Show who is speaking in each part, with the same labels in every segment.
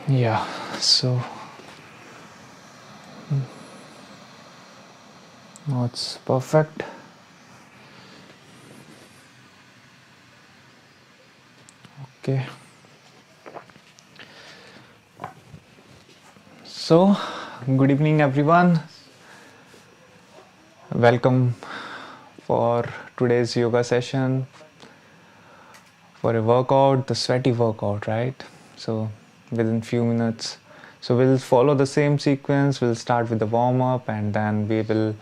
Speaker 1: Yeah, so now it's perfect. Okay, so good evening everyone. Welcome for today's yoga session for a workout, the sweaty workout, right? So within few minutes, so we'll follow the same sequence. We'll start with the warm up and then we will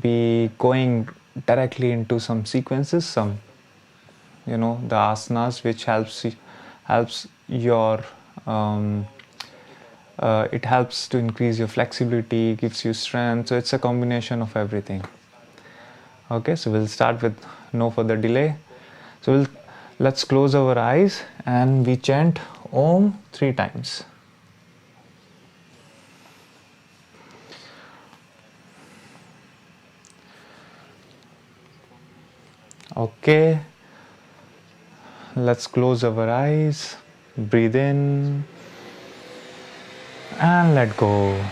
Speaker 1: be going directly into some sequences, some the asanas, which helps your it helps to increase your flexibility, gives you strength. So it's a combination of everything. Okay, so we'll start with no further delay. So let's close our eyes and we chant Om 3 times. Okay, let's close our eyes, breathe in and let go.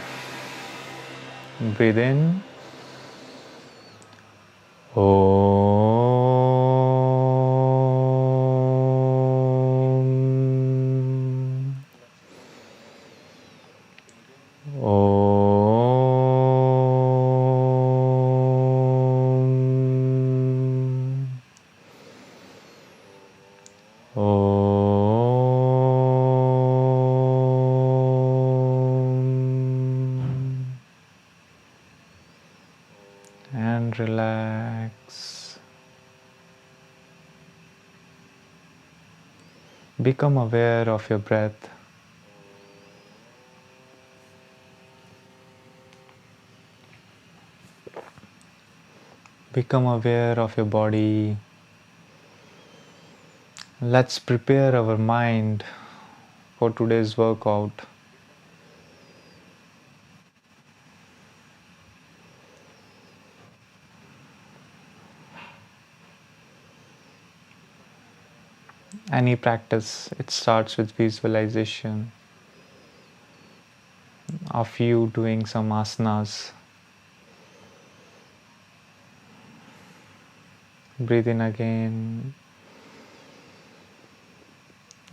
Speaker 1: Breathe in. Om. Om. Om. And relax. Become aware of your breath. Become aware of your body. Let's prepare our mind for today's workout. Any practice, it starts with visualization of you doing some asanas. Breathe in again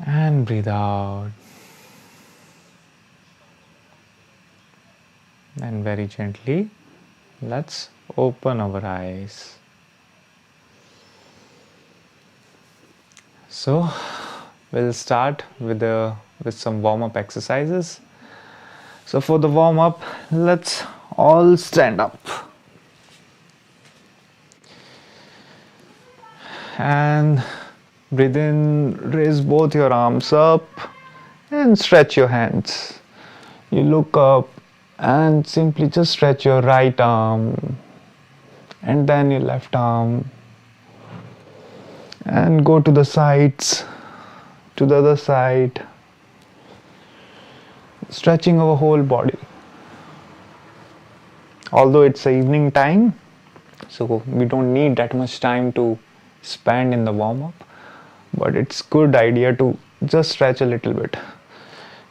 Speaker 1: and breathe out. And very gently, let's open our eyes. So we'll start with some warm-up exercises. So for the warm-up, let's all stand up. And breathe in, raise both your arms up and stretch your hands. You look up and simply just stretch your right arm and then your left arm and go to the sides, to the other side, stretching our whole body. Although it's evening time, so we don't need that much time to spend in the warm-up, but it's good idea to just stretch a little bit.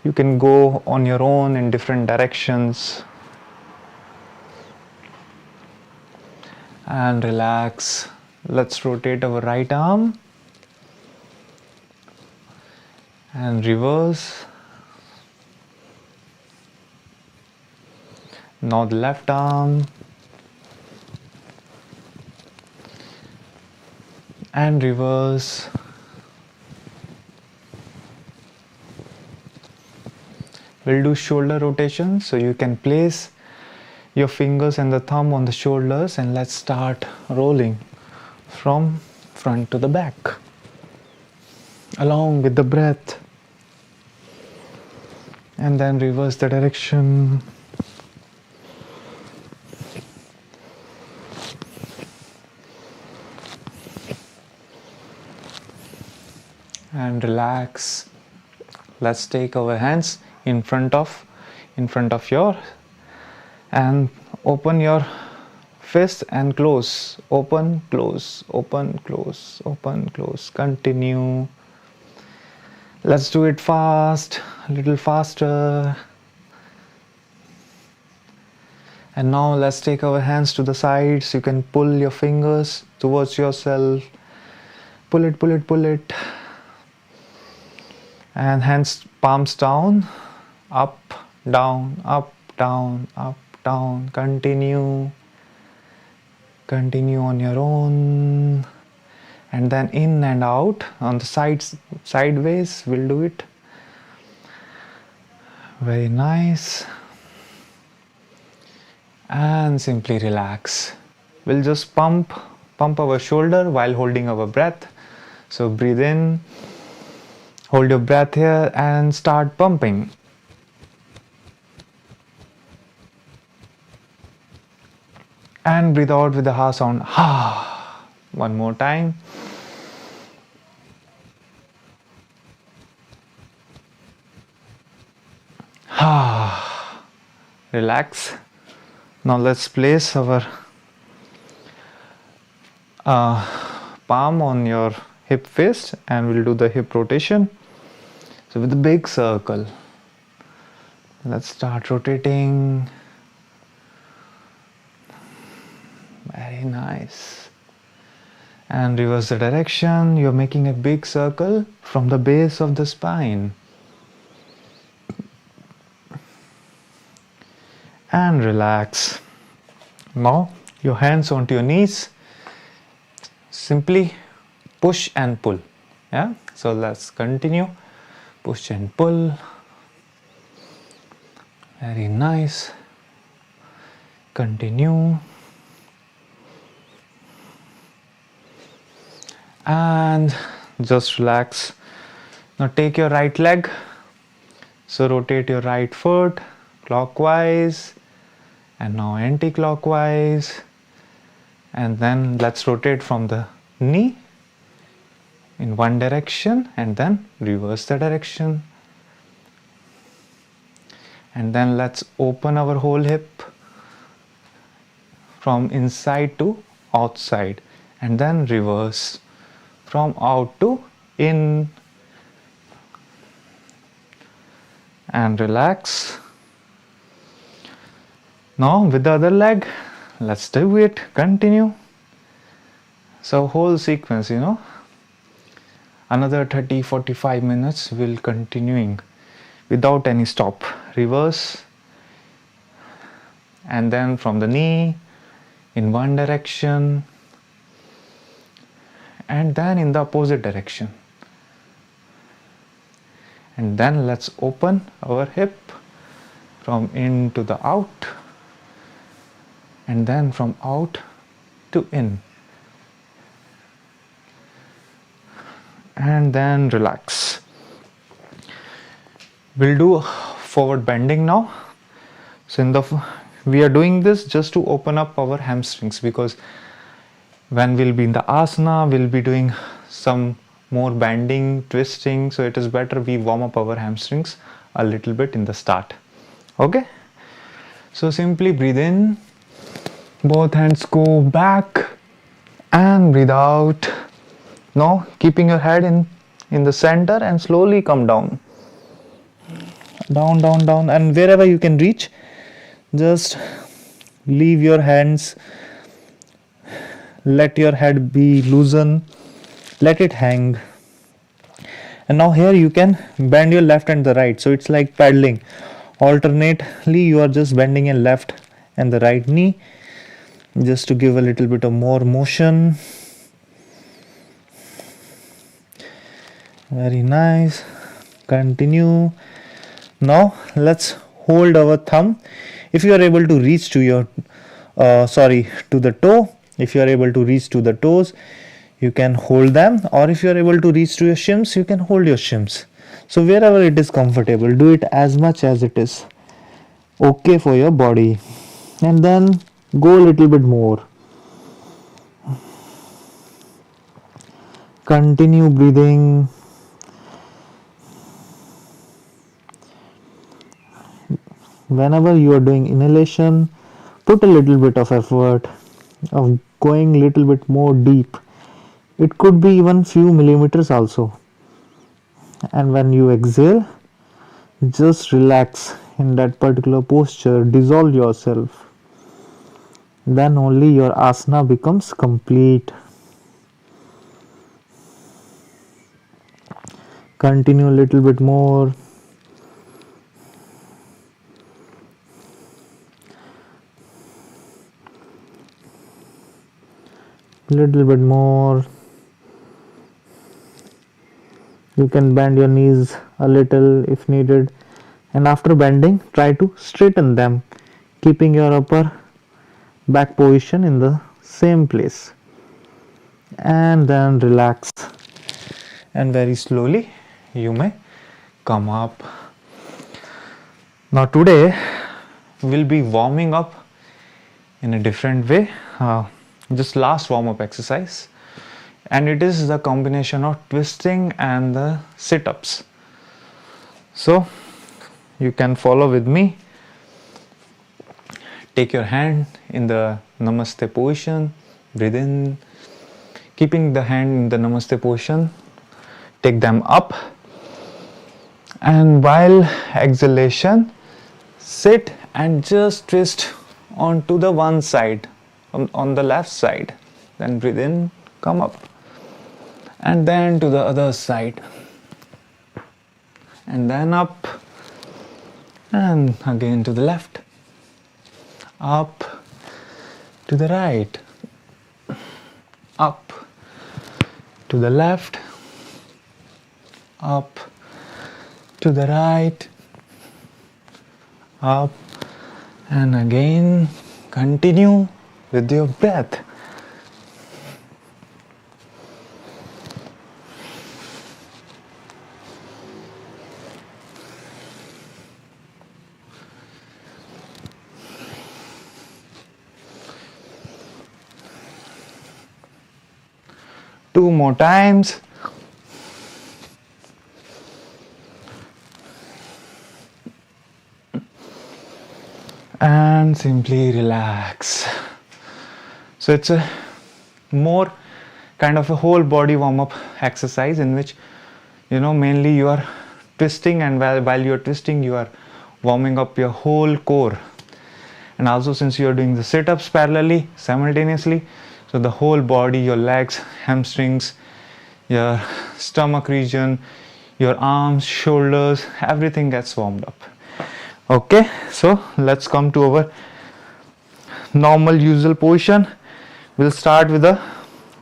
Speaker 1: You can go on your own in different directions and relax. Let's rotate our right arm and reverse. Now the left arm and reverse. We'll do shoulder rotation, so you can place your fingers and the thumb on the shoulders and let's start rolling from front to the back along with the breath, and then reverse the direction. And relax. Let's take our hands in front of your and open your fist and close, open, close, open, close, open, close. Continue. Let's do it fast, a little faster. And now let's take our hands to the sides. You can pull your fingers towards yourself. Pull it, pull it, pull it. And hands, palms down, up, down, up, down, up, down. Continue. Continue on your own. And then in and out on the sides, sideways. We'll do it. Very nice. And simply relax. We'll just pump our shoulder while holding our breath. So breathe in, hold your breath here and start pumping. And breathe out with the ha sound. Ha. One more time. Ha. Relax. Now let's place our palm on your hip fist and we'll do the hip rotation. So with a big circle, let's start rotating. Very nice. And reverse the direction. You're making a big circle from the base of the spine. And relax. Now your hands onto your knees. Simply push and pull. Yeah. So let's continue. Push and pull. Very nice. Continue. And just relax. Now take your right leg. So rotate your right foot clockwise. And now anti-clockwise, and then let's rotate from the knee in one direction and then reverse the direction. And then let's open our whole hip from inside to outside and then reverse from out to in. And relax. Now with the other leg, let's do it. Continue. So whole sequence, another 30-45 minutes will continuing without any stop. Reverse and then from the knee in one direction and then in the opposite direction. And then let's open our hip from in to the out. And then from out to in. And then relax. We'll do forward bending now. So we are doing this just to open up our hamstrings, because when we'll be in the asana, we'll be doing some more bending, twisting. So it is better we warm up our hamstrings a little bit in the start. Okay. So simply breathe in. Both hands go back and breathe out. Now keeping your head in the center and slowly come down. Down, down, down, and wherever you can reach, just leave your hands. Let your head be loosen. Let it hang. And now here you can bend your left and the right. So it's like paddling. Alternately you are just bending your left and the right knee, just to give a little bit of more motion. Very nice. Continue. Now let's hold our thumb. If you are able to reach to your to the toe, if you are able to reach to the toes, you can hold them, or if you are able to reach to your shins, you can hold your shins. So wherever it is comfortable, do it as much as it is okay for your body. And then go a little bit more. Continue breathing. Whenever you are doing inhalation, put a little bit of effort of going a little bit more deep. It could be even few millimeters also.
Speaker 2: And when you exhale, just relax in that particular posture, dissolve yourself. Then only your asana becomes complete. Continue a little bit more. Little bit more. You can bend your knees a little if needed, and after bending, try to straighten them, keeping your upper back position in the same place. And then relax, and very slowly you may come up. Now today we'll be warming up in a different way, just last warm up exercise, and it is the combination of twisting and the sit-ups. So you can follow with me. Take your hand in the namaste position, breathe in, keeping the hand in the namaste position, take them up, and while exhalation, sit and just twist onto the one side, on the left side. Then breathe in, come up, and then to the other side, and then up, and again to the left, up, to the right, up, to the left, up, to the right, up, and again continue with your breath. Two more times. And simply relax. So it's a more kind of a whole body warm-up exercise in which, mainly you are twisting, and while you are twisting, you are warming up your whole core. And also, since you are doing the sit-ups parallelly, simultaneously, so the whole body, your legs, hamstrings, your stomach region, your arms, shoulders, everything gets warmed up. Okay, so let's come to our normal usual position. We'll start with the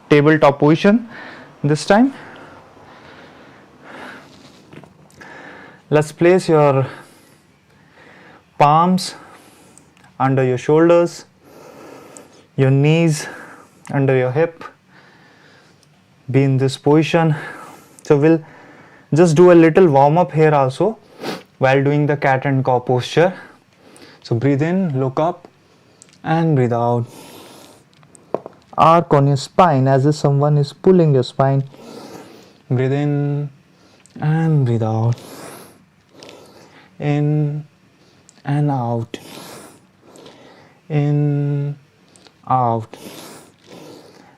Speaker 2: tabletop position this time. Let's place your palms under your shoulders, your knees under your hip. Be in this position. So we'll just do a little warm up here also while doing the cat and cow posture. So breathe in, look up, and breathe out. Arc on your spine as if someone is pulling your spine. Breathe in and breathe out. In and out. In, out.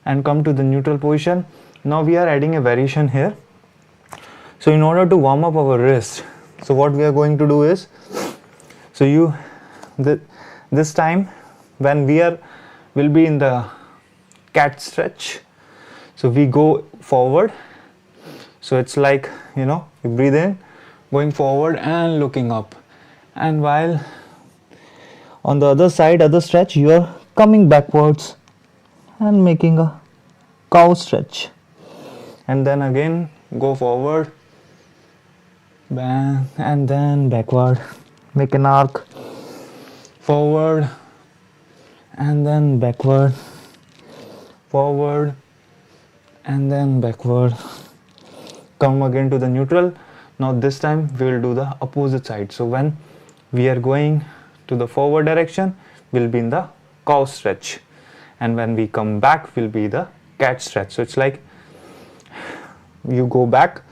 Speaker 2: And come to the neutral position. Now we are adding a variation here. So in order to warm up our wrist, so what we are going to do is, so this time when will be in the cat stretch. So we go forward. So it's like, you breathe in, going forward and looking up. And while on the other side, other stretch, you are coming backwards and making a cow stretch. And then again go forward, bang, and then backward. Make an arc, forward, and then backward, forward, and then backward. Come again to the neutral. Now this time we will do the opposite side. So when we are going to the forward direction, we'll be in the cow stretch, and when we come back, we'll be the cat stretch. So it's like you go back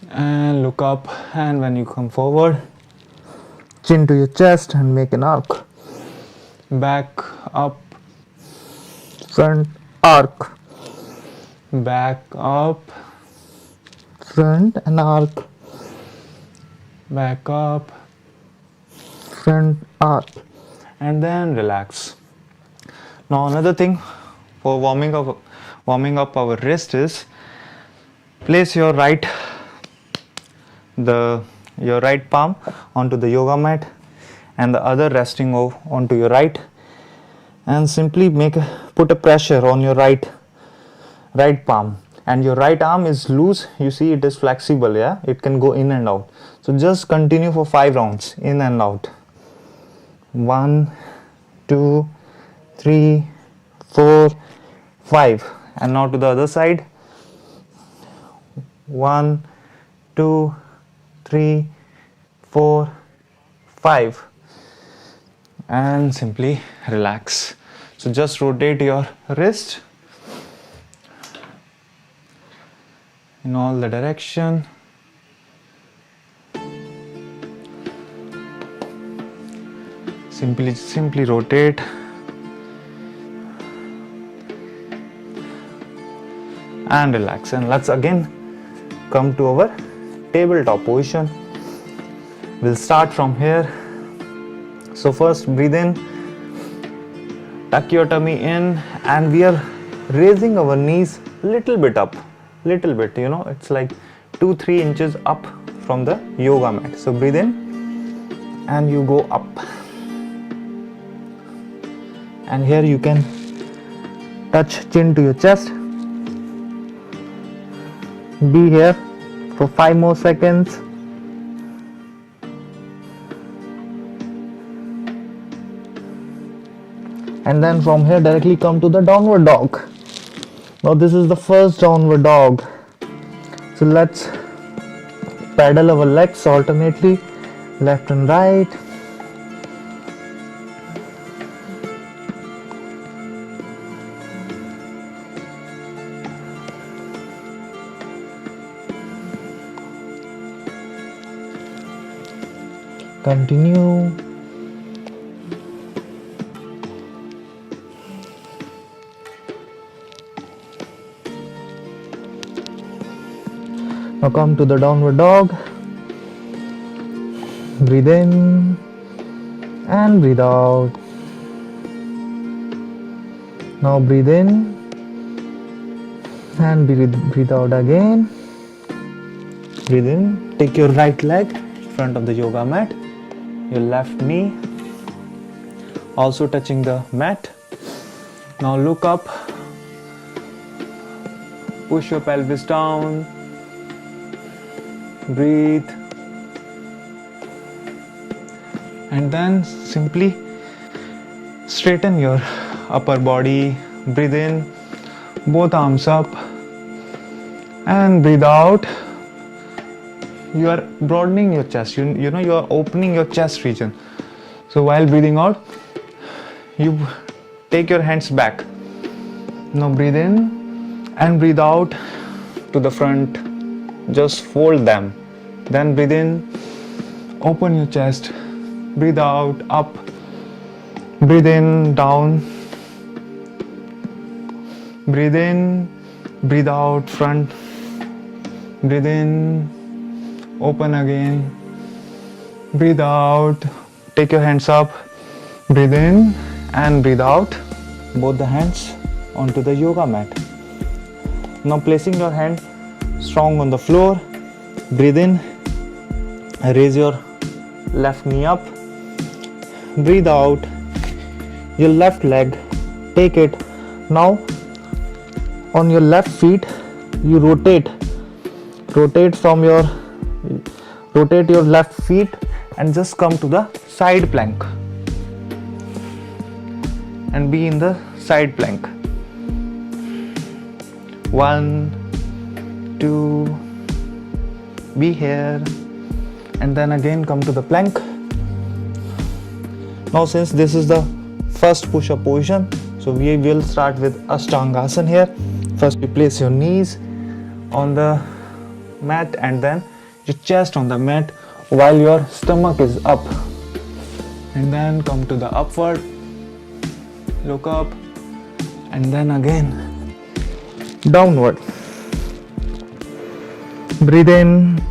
Speaker 2: and look up, and when you come forward, chin to your chest and make an arc. Back, up, front, arc. Back, up, front and arc,
Speaker 1: back up,
Speaker 2: front, arc, and then relax. Now another thing for warming up our wrist is place your right palm onto the yoga mat and the other resting onto your right, and simply put a pressure on your right palm, and your right arm is loose. You see it is flexible, yeah, it can go in and out. So just continue for 5 rounds, in and out. 1 2 3 4 5. And now to the other side. 1 2 3 4 5, and simply relax. So just rotate your wrist in all the direction. Simply rotate. And relax. And let's again come to our tabletop position. We'll start from here. So first breathe in, tuck your tummy in, and we are raising our knees little bit up, it's like 2-3 inches up from the yoga mat. So breathe in and you go up, and here you can touch chin to your chest. Be here for 5 more seconds. And then from here directly come to the downward dog. Now this is the first downward dog. So let's pedal our legs alternately, left and right. Continue. Now come to the downward dog. Breathe in and breathe out. Now breathe in and breathe out again. Breathe in. Take your right leg in front of the yoga mat. Your left knee also touching the mat. Now look up. Push your pelvis down. Breathe, and then simply straighten your upper body. Breathe in, both arms up, and breathe out. You are broadening your chest. You know you are opening your chest region. So while breathing out, you take your hands back. Now breathe in and breathe out to the front. Just fold them. Then breathe in, open your chest. Breathe out, up. Breathe in, down. Breathe in, breathe out, front. Breathe in, open again. Breathe out, take your hands up. Breathe in and breathe out. Both the hands onto the yoga mat. Now placing your hand strong on the floor. Breathe in, raise your left knee up. Breathe out, your left leg, take it. Now on your left feet you rotate your left feet and just come to the side plank and be in the side plank. 1 2, be here, and then again come to the plank. Now since this is the first push-up position, so we will start with Ashtangasana here. First you place your knees on the mat and then your chest on the mat while your stomach is up, and then come to the upward, look up, and then again downward. Breathe in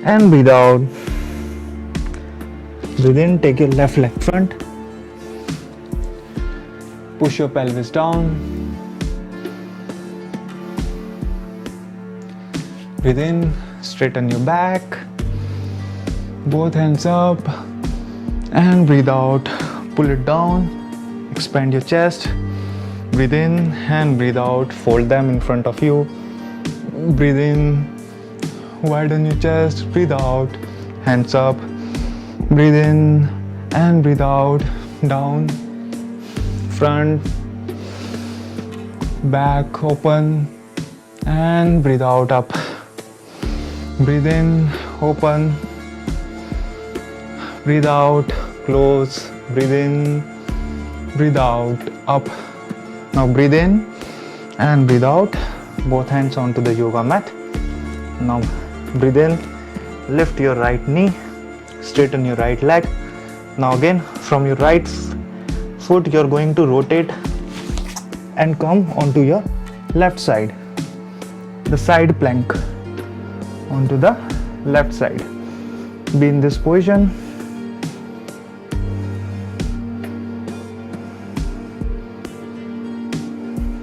Speaker 2: and breathe out. Breathe in, take your left leg front.
Speaker 1: Push your pelvis down. Breathe in, straighten your back. Both hands up. And breathe out. Pull it down. Expand your chest. Breathe in and breathe out. Fold them in front of you. Breathe in. Widen your chest. Breathe out. Hands up. Breathe in and breathe out. Down. Front. Back open. And breathe out up. Breathe in. Open. Breathe out. Close. Breathe in. Breathe out. Up. Now breathe in and breathe out. Both hands onto the yoga mat. Now breathe in. Lift your right knee. Straighten your right leg. Now again from your right foot you're going to rotate and come onto your left side. The side plank onto the left side. Be in this position.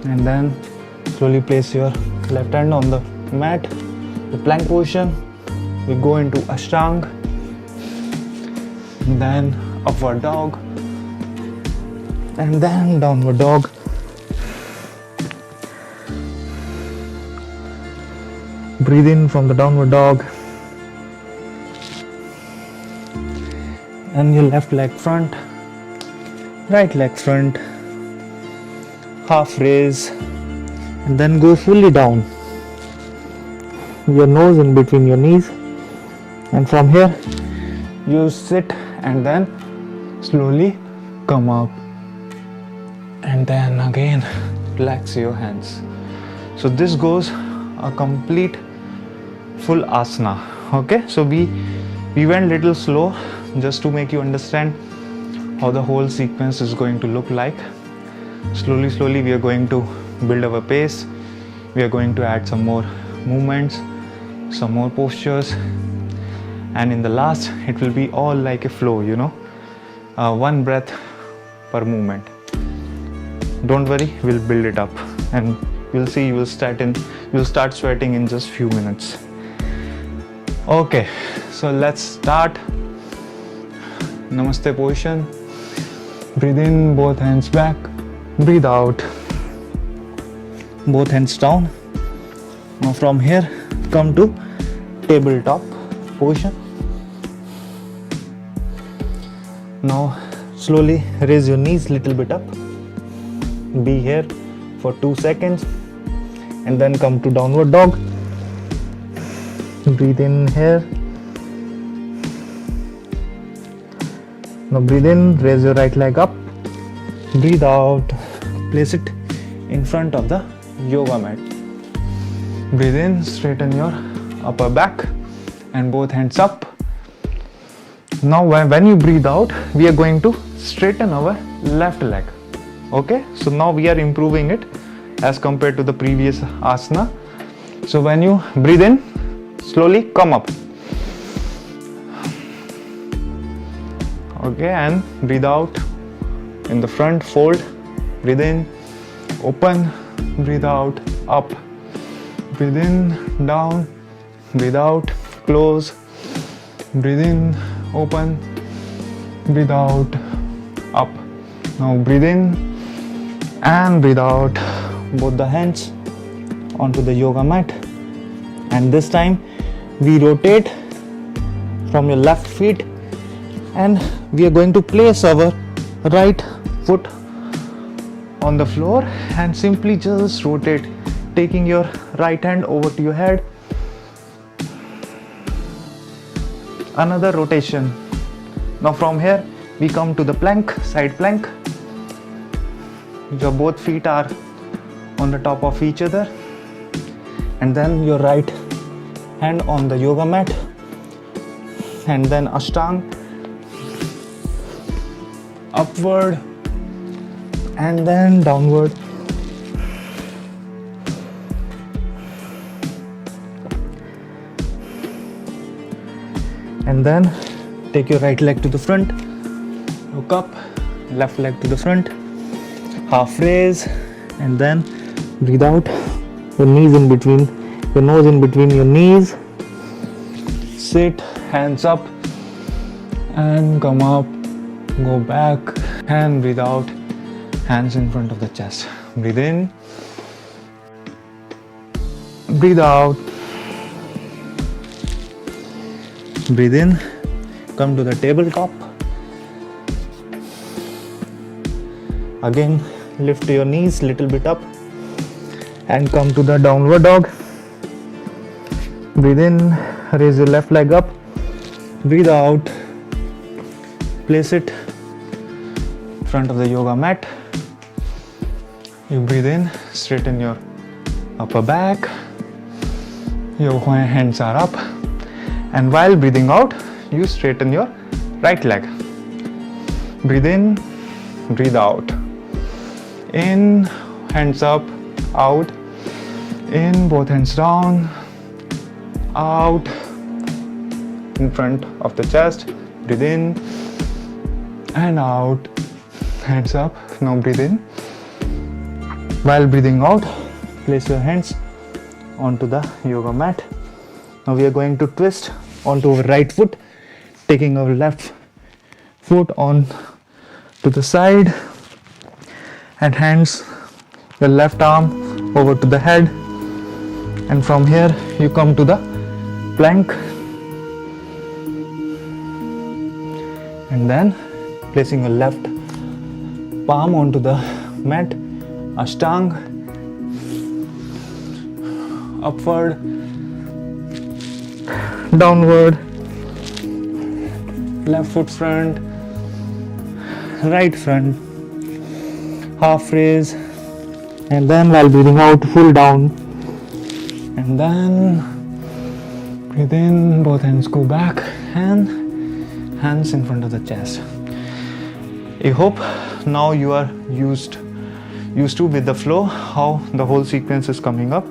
Speaker 1: And then slowly place your left hand on the mat, the plank position. We go into Ashtanga, then upward dog, and then downward dog. Breathe in from the downward dog. And your left leg front, right leg front. Half raise and then go fully down. Your nose in between your knees, and from here you sit and then slowly come up, and then again relax your hands. So this goes a complete full asana. Okay, so we went little slow just to make you understand how the whole sequence is going to look like. Slowly we are going to build our pace. We are going to add some more movements, some more postures, and in the last it will be all like a flow, you know, one breath per movement. Don't worry, we'll build it up and you'll see you'll start sweating in just few minutes. Okay, so let's start. Namaste position. Breathe in, both hands back. Breathe out, both hands down. Now from here come to tabletop position. Now slowly raise your knees little bit up. Be here for 2 seconds and then come to downward dog. Breathe in here. Now breathe in, raise your right leg up. Breathe out, place it in front of the yoga mat. Breathe in, straighten your upper back and both hands up. Now when you breathe out, we are going to straighten our left leg. Okay, so now we are improving it as compared to the previous asana. So when you breathe in, slowly come up. Okay, and breathe out. In the front, fold, breathe in, open, breathe out, up, breathe in, down, breathe out, close, breathe in, open, breathe out, up. Now breathe in and breathe out, both the hands onto the yoga mat, and this time we rotate from your left feet and we are going to place our right foot on the floor and simply just rotate, taking your right hand over to your head. Another rotation. Now from here we come to the plank, side plank. Your both feet are on the top of each other, and then your right hand on the yoga mat, and then Ashtanga, upward and then downward.
Speaker 2: And then take your right leg to the front, look up, left leg to the front, half raise, and then breathe out. Your knees in between, your nose in between your knees. Sit, hands up, and come up, go back, and breathe out, hands in front of the chest. Breathe in, breathe out, breathe in, come to the tabletop. Again, lift your knees little bit up and come to the downward dog. Breathe in, raise your left leg up, breathe out, place it in front of the yoga mat. You breathe in, straighten your upper back, your hands are up, and while breathing out, you straighten your right leg. Breathe in, breathe out. In, hands up, out, in, both hands down, out, in front of the chest. Breathe in and out, hands up. Now breathe in. While breathing out, place your hands onto the yoga mat. Now we are going to twist onto our right foot, taking our left foot on to the side, and hands, your left arm over to the head, and from here you come to the plank, and then placing your left palm onto the mat, ashtang, upward, downward, left foot front, right front, half raise, and then while breathing out, full down, and then breathe in, both hands go back, and hands in front of the chest. I hope now you are used to with the flow, how the whole sequence is coming up.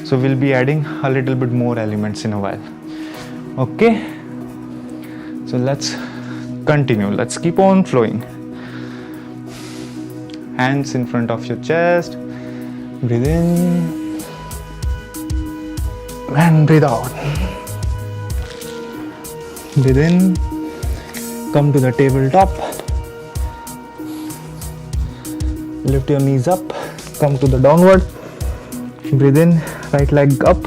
Speaker 2: So we'll be adding a little bit more elements in a while. Okay, so let's continue. Let's keep on flowing. Hands in front of your chest. Breathe in and breathe out. Breathe in. Come to the tabletop. Lift your knees up. Come to the downward. Breathe in. Right leg up.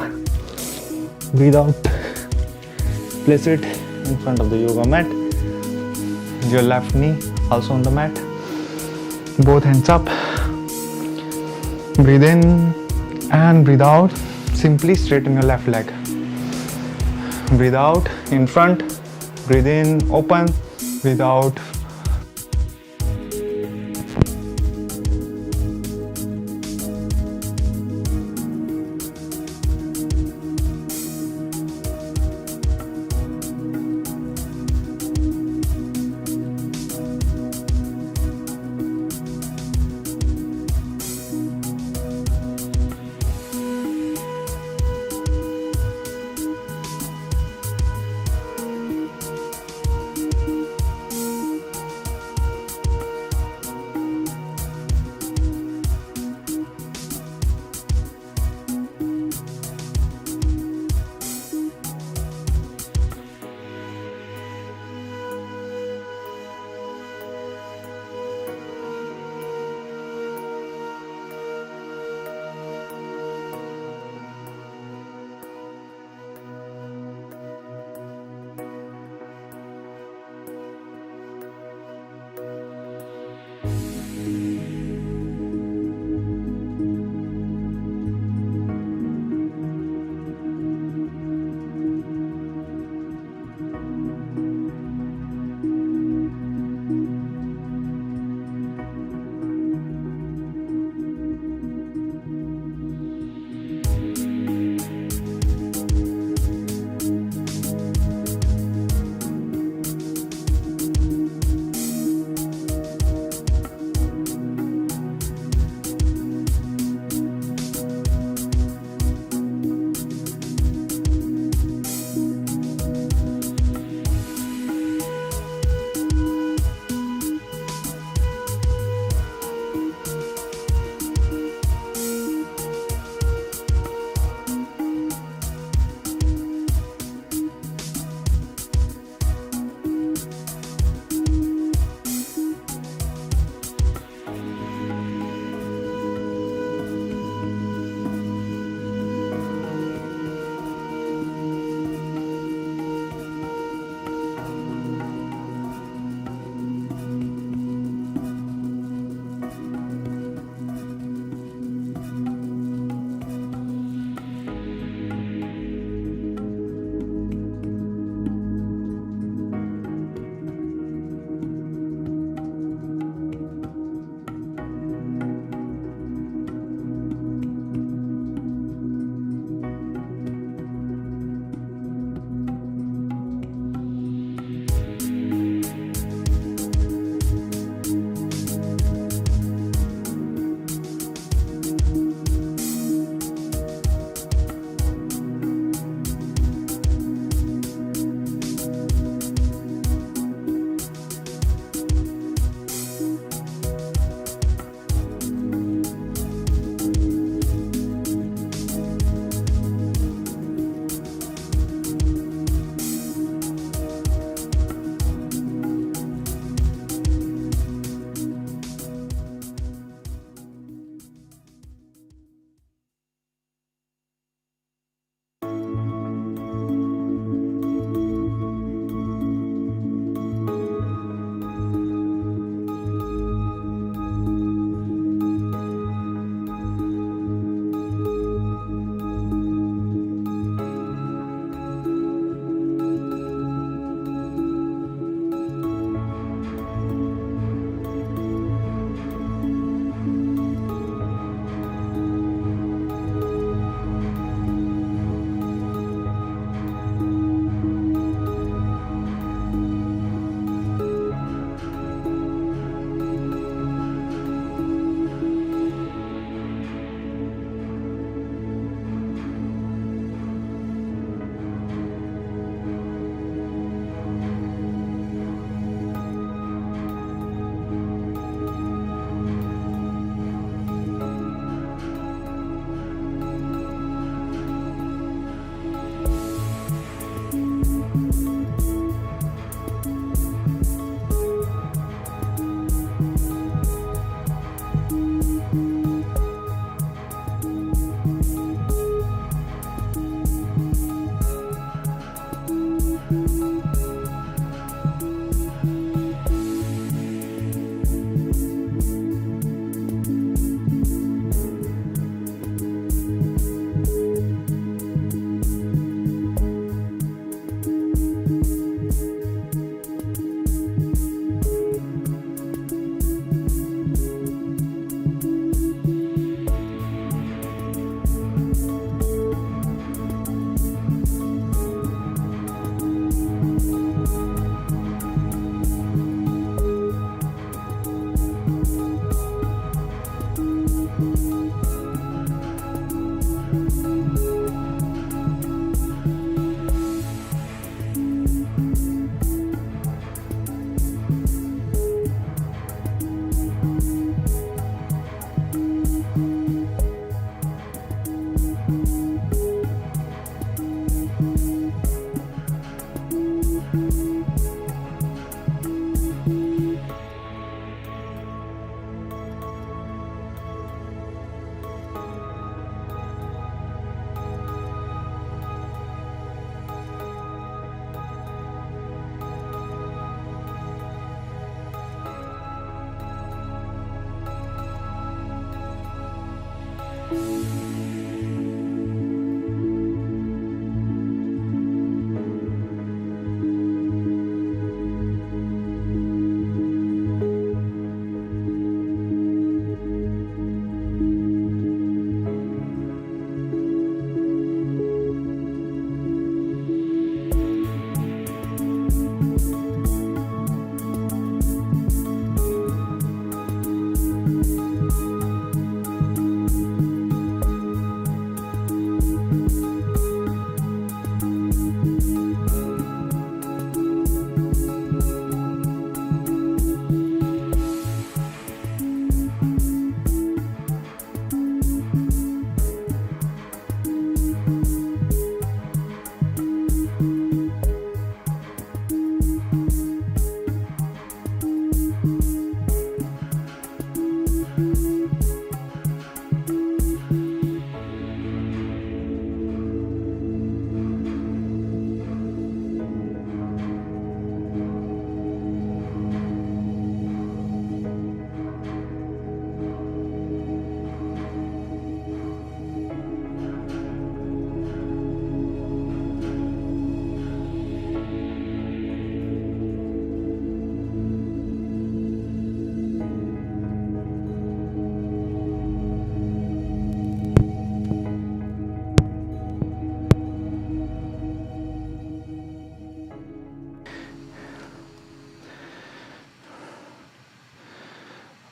Speaker 2: Breathe out. Place it in front of the yoga mat. Your left knee also on the mat. Both hands up. Breathe in and breathe out. Simply straighten your left leg. Breathe out in front. Breathe in, open. Breathe out.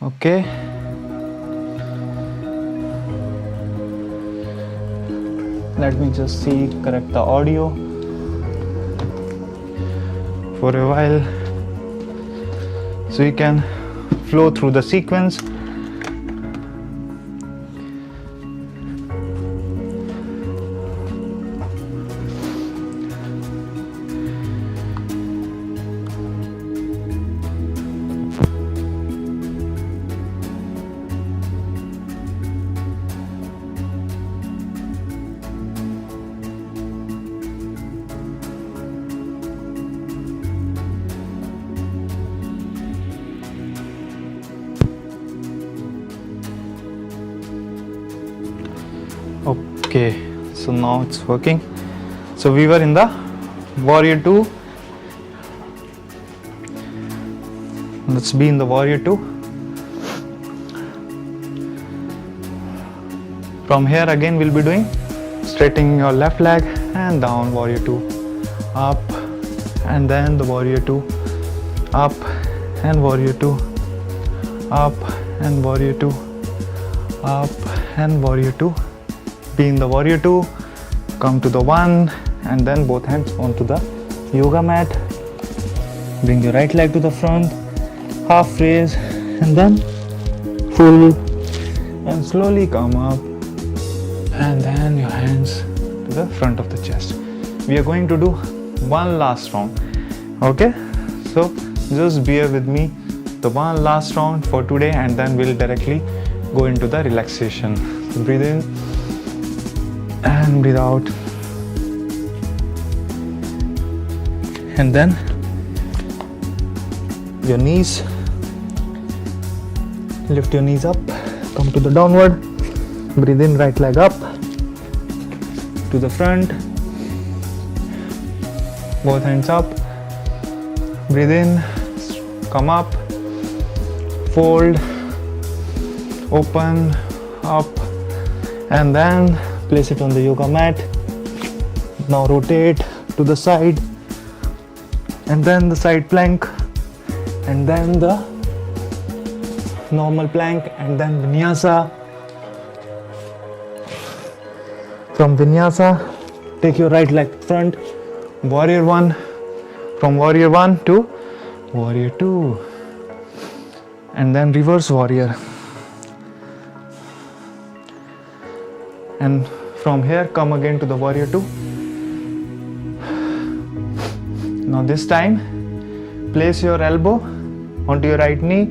Speaker 2: Okay. Let me just see, correct the audio for a while so you can flow through the sequence. Okay, so now it's working. So we were in the warrior 2. Let's be in the warrior 2. From here again we'll be doing straightening your left leg and down, warrior 2, up, and then the warrior 2, up, and warrior 2, up, and warrior 2, up, and warrior 2. Be in the warrior 2, come to the 1, and then both hands onto the yoga mat. Bring your right leg to the front, half raise, and then full, and slowly come up, and then your hands to the front of the chest. We are going to do one last round. Okay, so just bear with me, the one last round for today, and then we'll directly go into the relaxation. So breathe in and breathe out, and then your knees, lift your knees up, come to the downward, breathe in, right leg up to the front, both hands up, breathe in, come up, fold, open, up, and then place it on the yoga mat. Now rotate to the side, and then the side plank, and then the normal plank, and then vinyasa. From vinyasa, take your right leg front, warrior 1, from warrior 1 to warrior 2, and then reverse warrior. And from here come again to the warrior 2. Now this time place your elbow onto your right knee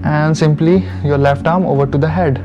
Speaker 2: and simply your left arm over to the head.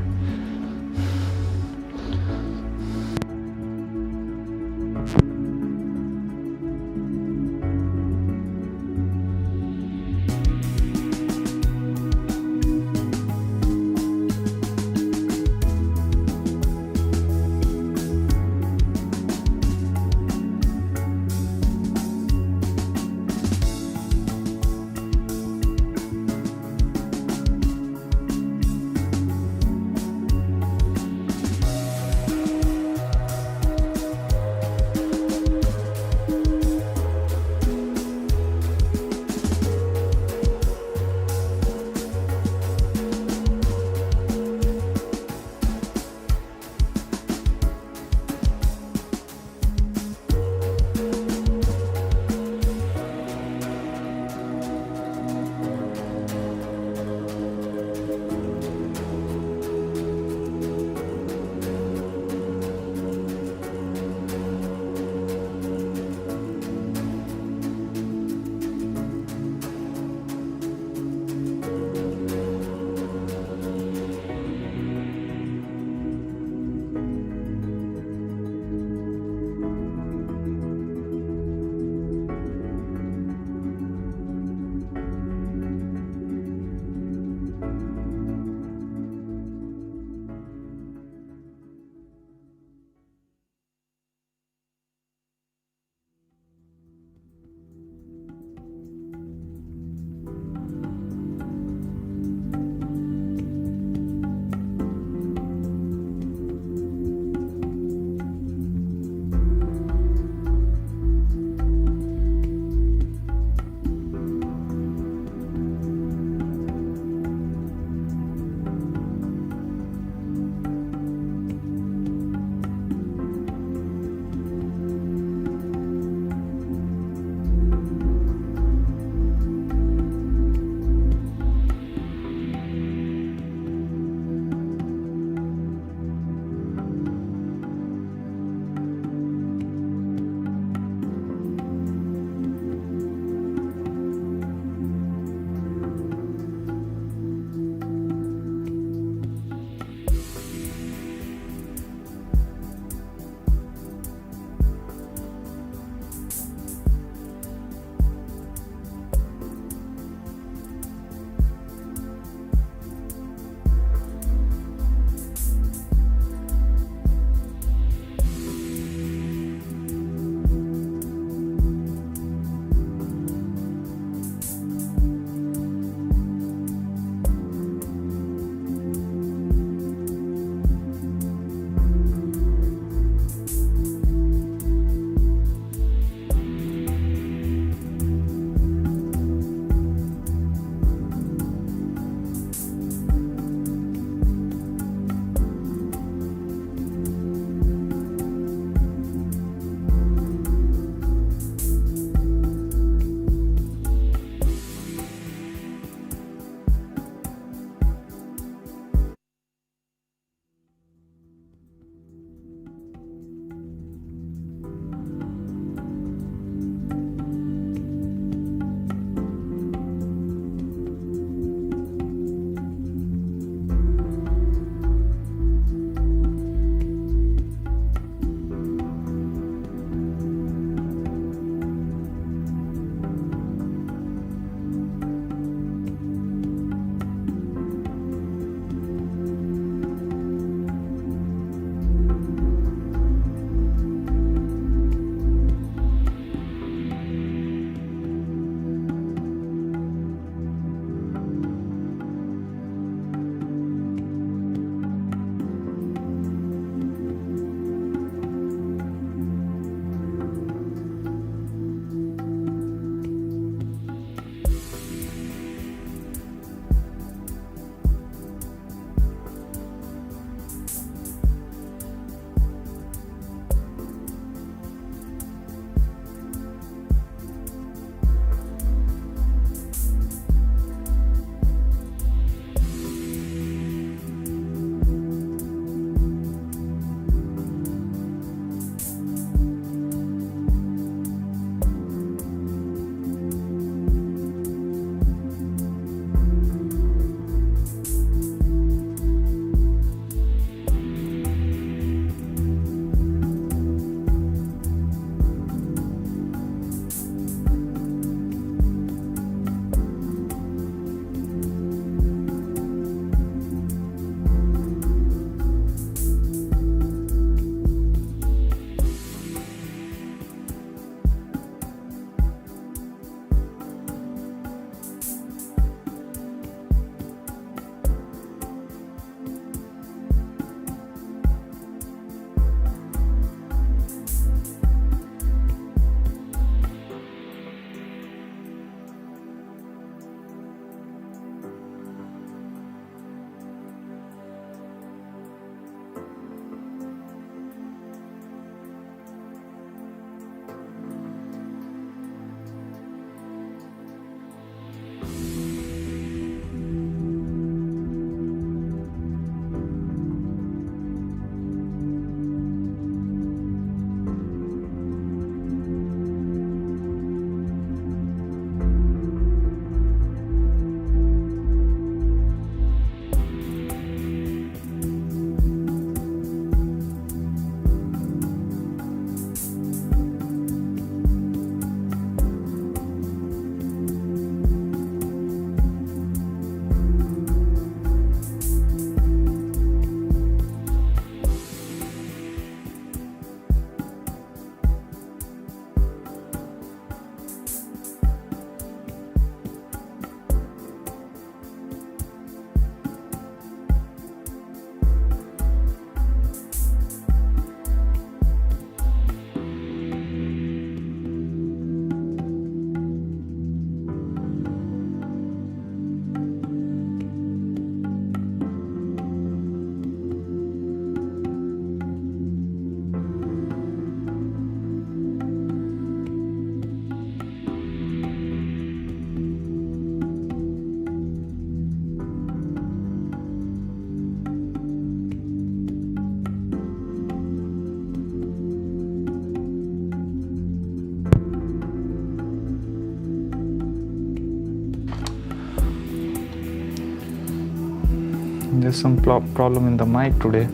Speaker 2: There's some problem in the mic today.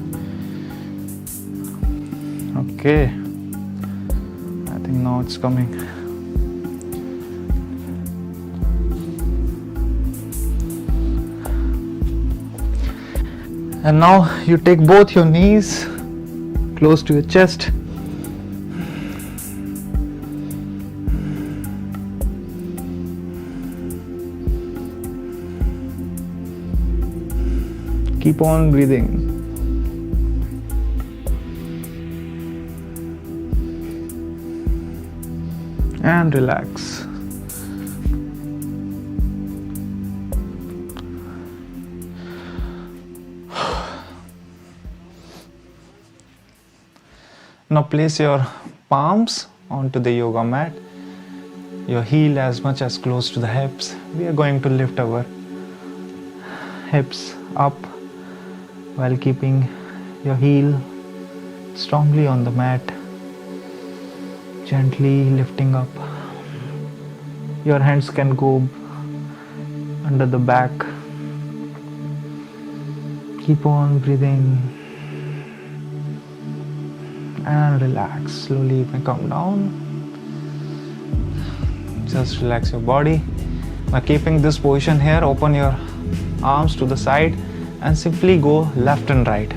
Speaker 2: Okay, I think now it's coming. And now you take both your knees close to your chest. Keep on breathing. And relax. Now place your palms onto the yoga mat, your heel as much as close to the hips. We are going to lift our hips up while keeping your heel strongly on the mat, gently lifting up. Your hands can go under the back. Keep on breathing and relax. Slowly you may come down. Just relax your body. By keeping this position here, open your arms to the side and simply go left and right.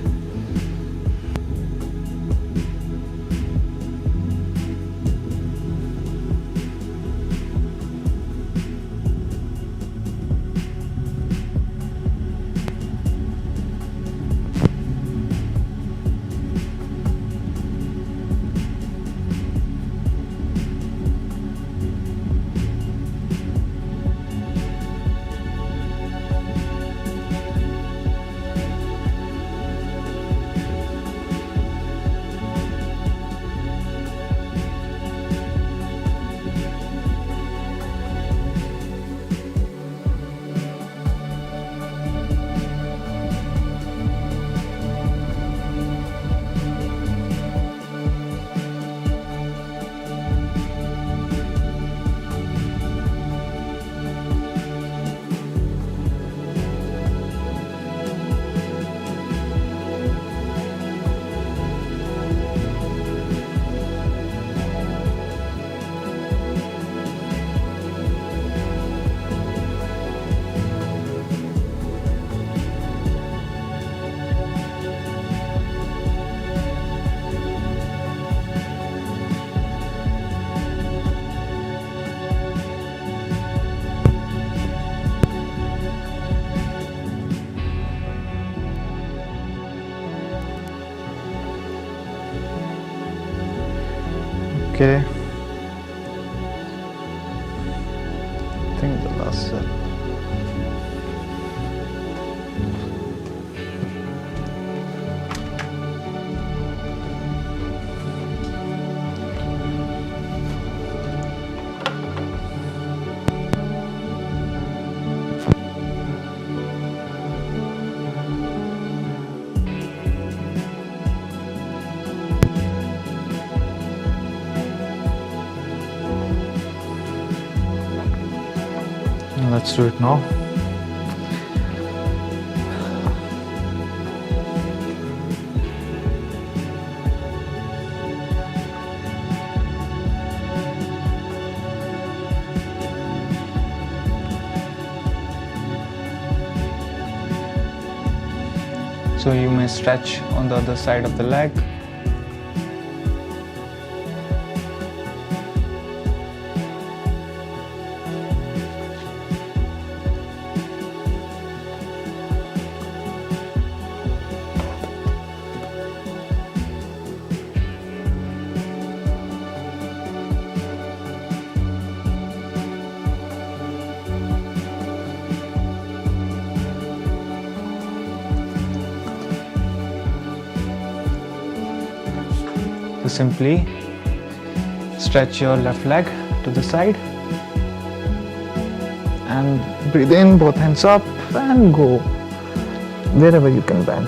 Speaker 2: Okay. I think the last set. Let's do it now. So you may stretch on the other side of the leg. Simply stretch your left leg to the side and breathe in, both hands up, and go wherever you can bend.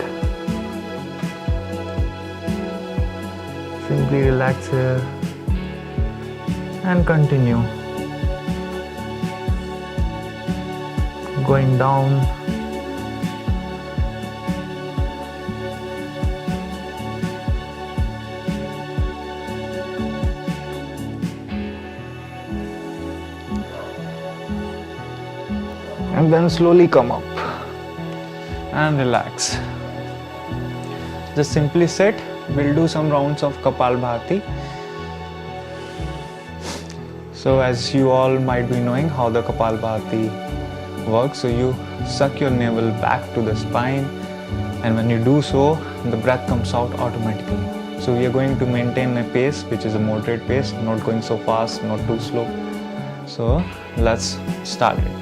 Speaker 2: Simply relax here and continue going down
Speaker 1: and then slowly come up and relax. Just simply sit. We'll do some rounds of Kapalbhati. So as you all might be knowing how the Kapalbhati works, so you suck your navel back to the spine, and when you do so, the breath comes out automatically. So we are going to maintain a pace which is a moderate pace, not going so fast, not too slow. So let's start it.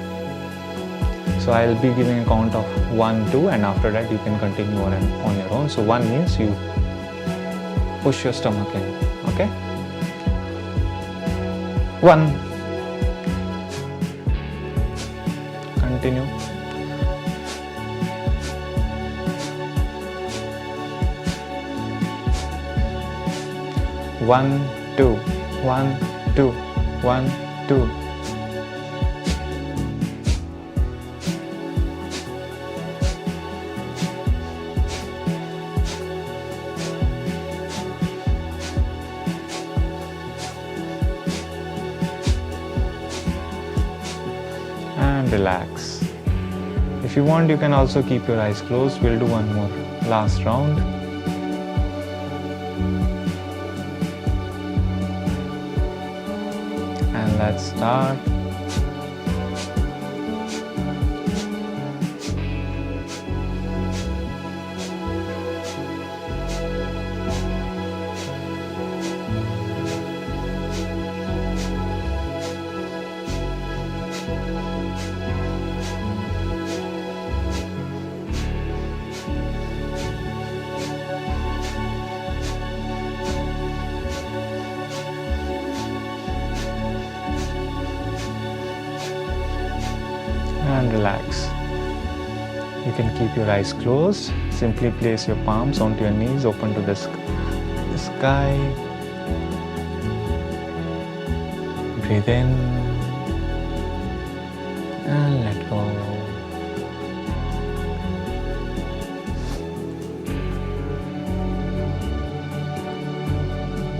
Speaker 1: So I'll be giving a count of 1, 2, and after that you can continue on your own. So 1 means you push your stomach in, okay? 1. Continue. 1, 2, 1, 2, 1, 2. And relax. If you want, you can also keep your eyes closed. We'll do one more last round. And let's start. And relax. You can keep your eyes closed. Simply place your palms onto your knees, open to the sky. Breathe in and let go.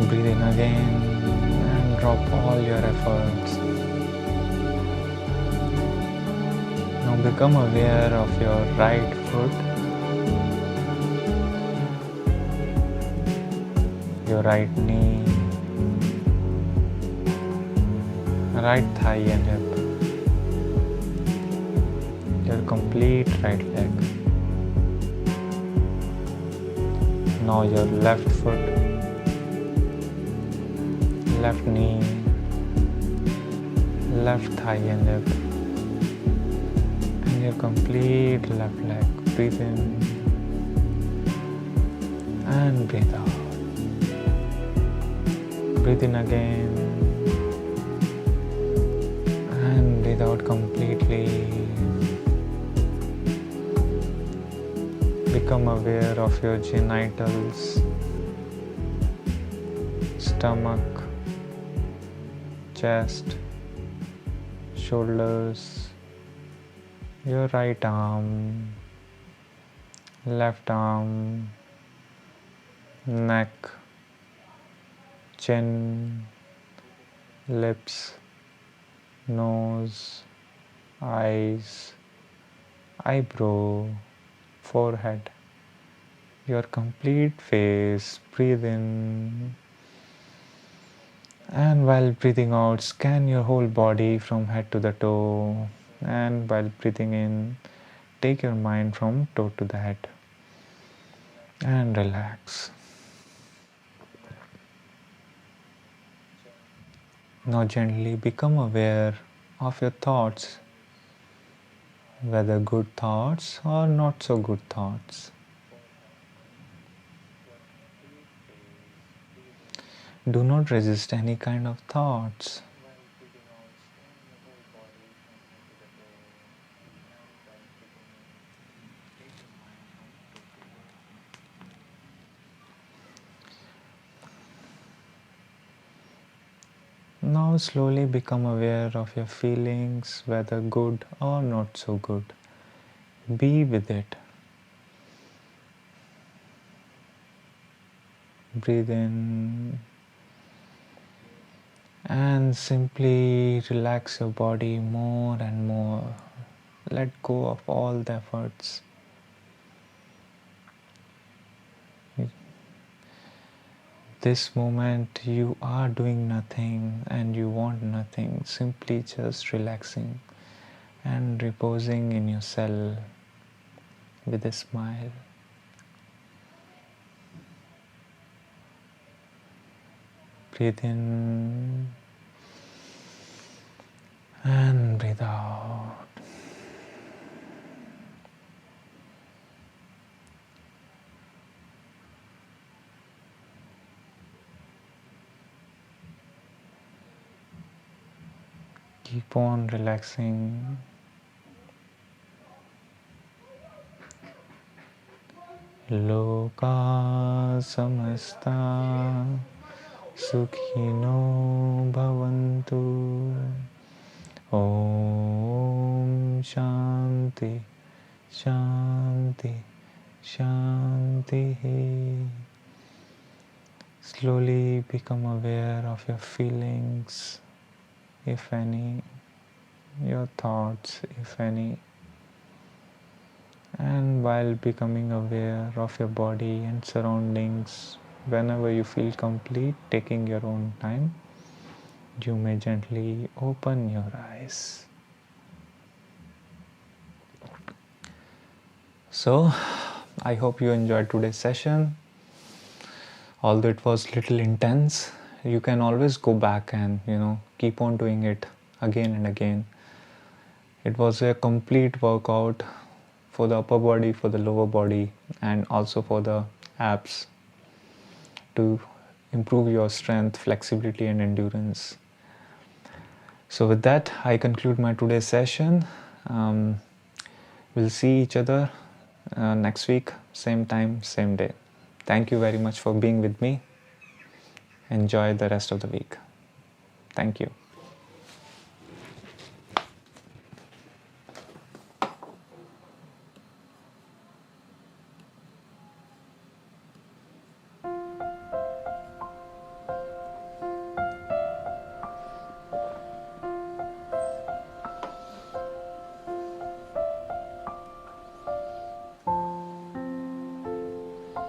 Speaker 1: Breathe in again and drop all your efforts. Now become aware of your right foot, your right knee, right thigh and hip, your complete right leg. Now your left foot, left knee, left thigh and hip, and your complete left leg. Breathe in and breathe out. Breathe in again and breathe out completely. Become aware of your genitals, stomach, chest, shoulders, your right arm, left arm, neck, chin, lips, nose, eyes, eyebrow, forehead, your complete face. Breathe in, and while breathing out, scan your whole body from head to the toe, and while breathing in, take your mind from toe to the head and relax. Now gently become aware of your thoughts, whether good thoughts or not so good thoughts. Do not resist any kind of thoughts. Now slowly become aware of your feelings, whether good or not so good. Be with it. Breathe in and simply relax your body more and more. let go of all the efforts. This moment you are doing nothing and you want nothing, simply just relaxing and reposing in your cell with a smile. Breathe in and breathe out. Keep on relaxing. Loka samasta sukhino bhavantu. Om Shanti Shanti Shanti. Slowly become aware of your feelings, if any, your thoughts, if any. And while becoming aware of your body and surroundings, whenever you feel complete, taking your own time, you may gently open your eyes. So, I hope you enjoyed today's session. Although it was little intense, you can always go back and keep on doing it again and again. It was a complete workout for the upper body, for the lower body, and also for the abs to improve your strength, flexibility, and endurance. So with that, I conclude my today's session. We'll see each other next week, same time, same day. Thank you very much for being with me. Enjoy the rest of the week. Thank you.